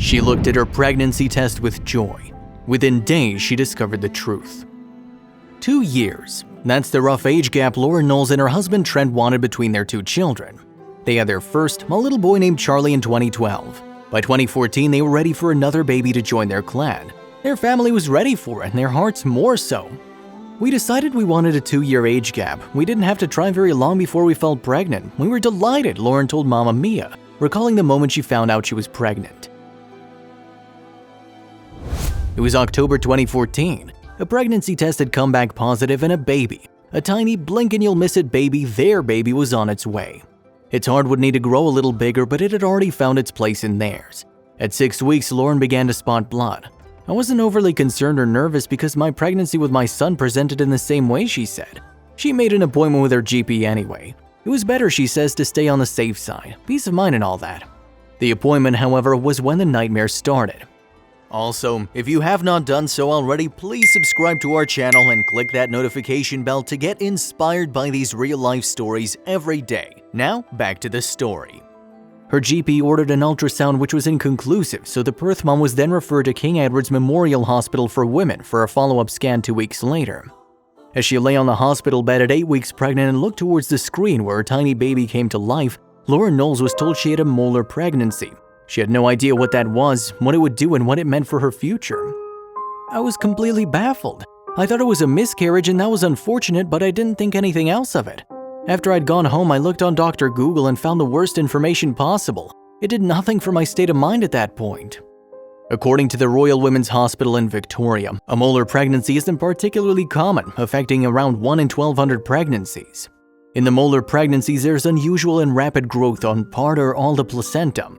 She looked at her pregnancy test with joy. Within days, she discovered the truth. 2 years. That's the rough age gap Lauren Knowles and her husband Trent wanted between their 2 children. They had their first, a little boy named Charlie, in 2012. By 2014, they were ready for another baby to join their clan. Their family was ready for it, and their hearts more so. We decided we wanted a 2-year age gap. We didn't have to try very long before we felt pregnant. We were delighted, Lauren told Mama Mia, recalling the moment she found out she was pregnant. It was October 2014. A pregnancy test had come back positive, and a tiny blink-and-you'll-miss-it baby, their baby, was on its way. Its heart would need to grow a little bigger, but it had already found its place in theirs. At 6 weeks, Lauren began to spot blood. I wasn't overly concerned or nervous because my pregnancy with my son presented in the same way, she said. She made an appointment with her GP anyway. It was better, she says, to stay on the safe side, peace of mind and all that. The appointment, however, was when the nightmare started. Also, if you have not done so already, please subscribe to our channel and click that notification bell to get inspired by these real-life stories every day. Now, back to the story. Her GP ordered an ultrasound which was inconclusive, so the birth mom was then referred to King Edward's Memorial Hospital for Women for a follow-up scan 2 weeks later. As she lay on the hospital bed at 8 weeks pregnant and looked towards the screen where her tiny baby came to life, Lauren Knowles was told she had a molar pregnancy. She had no idea what that was, what it would do, and what it meant for her future. I was completely baffled. I thought it was a miscarriage and that was unfortunate, but I didn't think anything else of it. After I'd gone home, I looked on Dr. Google and found the worst information possible. It did nothing for my state of mind at that point. According to the Royal Women's Hospital in Victoria, a molar pregnancy isn't particularly common, affecting around 1 in 1,200 pregnancies. In the molar pregnancies, there's unusual and rapid growth on part or all the placenta.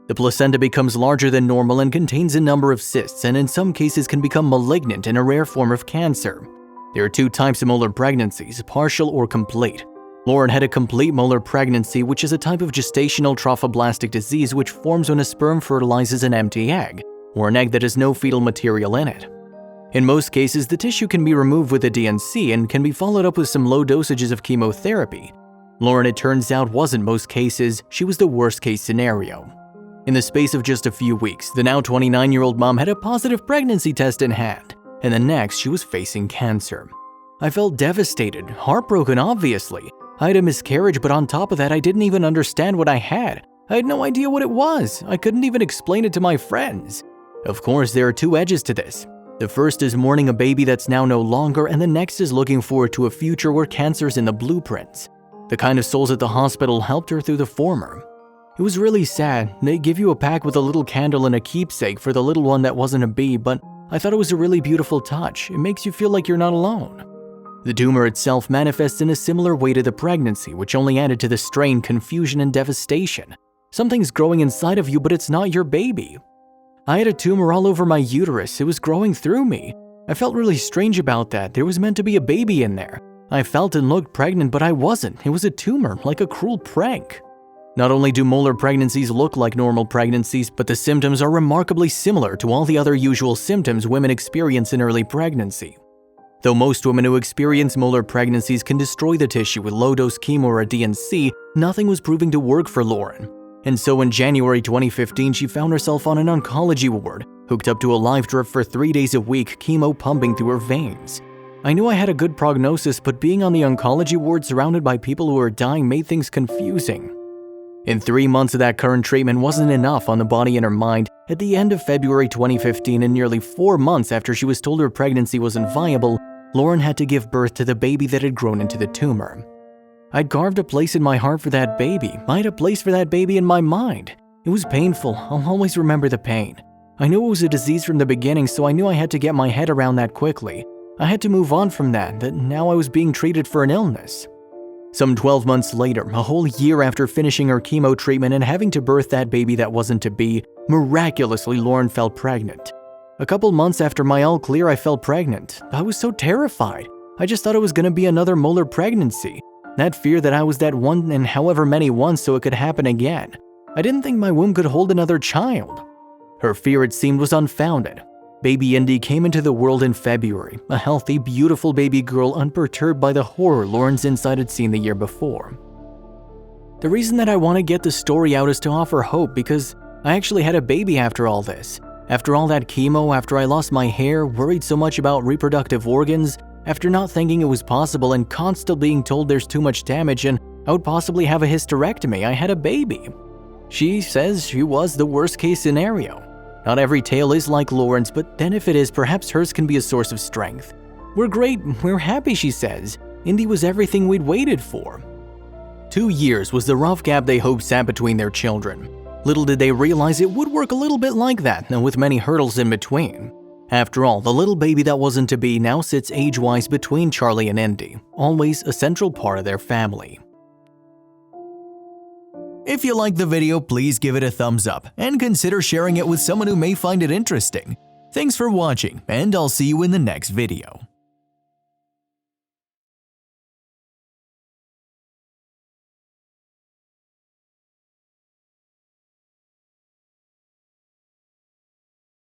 The placenta becomes larger than normal and contains a number of cysts, and in some cases can become malignant in a rare form of cancer. There are 2 types of molar pregnancies, partial or complete. Lauren had a complete molar pregnancy, which is a type of gestational trophoblastic disease which forms when a sperm fertilizes an empty egg, or an egg that has no fetal material in it. In most cases, the tissue can be removed with a DNC and can be followed up with some low dosages of chemotherapy. Lauren, it turns out, wasn't most cases, she was the worst case scenario. In the space of just a few weeks, the now 29-year-old mom had a positive pregnancy test in hand, and the next she was facing cancer. I felt devastated, heartbroken obviously. I had a miscarriage, but on top of that, I didn't even understand what I had. I had no idea what it was. I couldn't even explain it to my friends. Of course, there are 2 edges to this. The first is mourning a baby that's now no longer, and the next is looking forward to a future where cancer's in the blueprints. The kind of souls at the hospital helped her through the former. It was really sad. They give you a pack with a little candle and a keepsake for the little one that wasn't a bee, but I thought it was a really beautiful touch. It makes you feel like you're not alone. The tumor itself manifests in a similar way to the pregnancy, which only added to the strain, confusion, and devastation. Something's growing inside of you, but it's not your baby. I had a tumor all over my uterus. It was growing through me. I felt really strange about that. There was meant to be a baby in there. I felt and looked pregnant, but I wasn't. It was a tumor, like a cruel prank. Not only do molar pregnancies look like normal pregnancies, but the symptoms are remarkably similar to all the other usual symptoms women experience in early pregnancy. Though most women who experience molar pregnancies can destroy the tissue with low-dose chemo or a DNC, nothing was proving to work for Lauren. And so in January 2015, she found herself on an oncology ward, hooked up to a live drip for 3 days a week, chemo pumping through her veins. I knew I had a good prognosis, but being on the oncology ward surrounded by people who were dying made things confusing. In 3 months of that current treatment wasn't enough on the body and her mind. At the end of February 2015, and nearly 4 months after she was told her pregnancy wasn't viable, Lauren had to give birth to the baby that had grown into the tumor. I'd carved a place in my heart for that baby. I had a place for that baby in my mind. It was painful. I'll always remember the pain. I knew it was a disease from the beginning, so I knew I had to get my head around that quickly. I had to move on from that now I was being treated for an illness. Some 12 months later, a whole year after finishing her chemo treatment and having to birth that baby that wasn't to be, miraculously Lauren felt pregnant. A couple months after my all clear, I felt pregnant. I was so terrified. I just thought it was going to be another molar pregnancy. That fear that I was that one in however many once so it could happen again. I didn't think my womb could hold another child. Her fear, it seemed, was unfounded. Baby Indy came into the world in February, a healthy, beautiful baby girl unperturbed by the horror Lauren's inside had seen the year before. The reason that I want to get the story out is to offer hope because I actually had a baby after all this. After all that chemo, after I lost my hair, worried so much about reproductive organs, after not thinking it was possible and constantly being told there's too much damage and I would possibly have a hysterectomy, I had a baby. She says she was the worst case scenario. Not every tale is like Lauren's, but then if it is, perhaps hers can be a source of strength. We're great, we're happy, she says. Indy was everything we'd waited for. 2 years was the rough gap they hoped sat between their children. Little did they realize it would work a little bit like that, and with many hurdles in between. After all, the little baby that wasn't to be now sits age-wise between Charlie and Indy, always a central part of their family. If you liked the video, please give it a thumbs up and consider sharing it with someone who may find it interesting. Thanks for watching, and I'll see you in the next video.